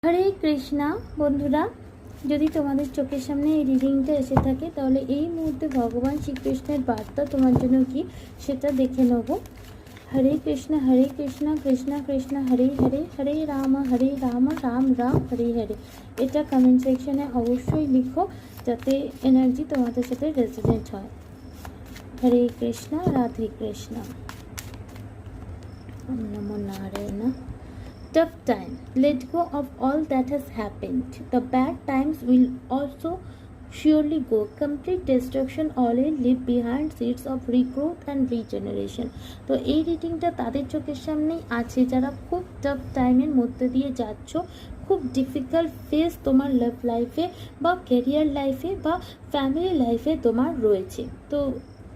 হরে কৃষ্ণা বন্ধুরা, যদি তোমাদের চোখের সামনে এই রিডিংটা এসে থাকে তাহলে এই মুহূর্তে ভগবান শ্রীকৃষ্ণের বার্তা তোমার জন্য কি সেটা দেখে নেব। হরে কৃষ্ণ কৃষ্ণ কৃষ্ণ হরে হরে, হরে রাম রাম রাম হরে হরে। এটা কমেন্ট সেকশনে অবশ্যই লিখো যাতে এনার্জি তোমাদের সাথে রেজোনেট হয়। হরে কৃষ্ণ, রাধে কৃষ্ণ, নমো Narayan. Tough time. Let go of all that has happened. The bad times will also surely go. Complete destruction always leave behind seeds of regrowth and regeneration. তো এই রিডিংটা তাদের চোখের সামনেই আছে যারা খুব টাফ টাইমের মধ্যে দিয়ে যাচ্ছ, খুব ডিফিকাল্ট ফেজ তোমার লাভ লাইফে বা ক্যারিয়ার লাইফে বা ফ্যামিলি লাইফে তোমার রয়েছে। তো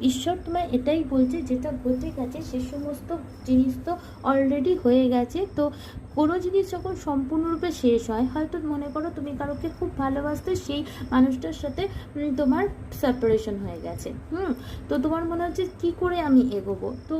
ঈশ্বর তোমায় এটাই বলছে, যেটা ঘটে গেছে সে সমস্ত জিনিস তো অলরেডি হয়ে গেছে। তো কোনো জিনিস যখন সম্পূর্ণরূপে শেষ হয়, হয়তো মনে করো তুমি কারোকে খুব ভালোবাসতে, সেই মানুষটার সাথে তোমার সেপারেশন হয়ে গেছে, তো তোমার মনে হচ্ছে কি করে আমি এগোবো। তো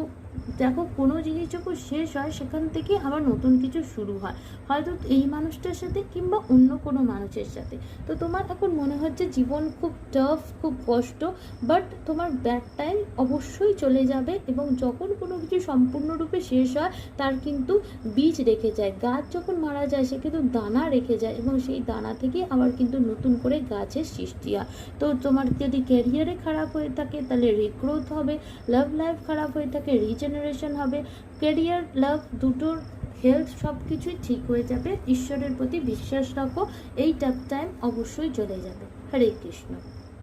দেখো, কোনো জিনিস যখন শেষ হয় সেখান থেকে আবার নতুন কিছু শুরু হয়, হয়তো এই মানুষটার সাথে কিংবা অন্য কোনো মানুষের সাথে। তো তোমার এখন মনে হচ্ছে জীবন খুব টাফ, খুব কষ্ট, বাট তোমার ব্যাড টাইম অবশ্যই চলে যাবে। এবং যখন কোনো কিছু সম্পূর্ণরূপে শেষ হয় তার কিন্তু বীজ রেখে যায়। গাছ যখন মারা যায় সে কিন্তু দানা রেখে যায় এবং সেই দানা থেকে আবার কিন্তু নতুন করে গাছের সৃষ্টি হয়। তো তোমার যদি ক্যারিয়ারে খারাপ হয়ে থাকে তাহলে রিগ্রোথ হবে, লাভ লাইফ খারাপ হয়ে থাকে রিজেনারেশন হবে, ক্যারিয়ার লাভ দুটোর হেলথ সব কিছুই ঠিক হয়ে যাবে। ঈশ্বরের প্রতি বিশ্বাস রাখো, এই টাফ টাইম অবশ্যই চলে যাবে। হরে কৃষ্ণ।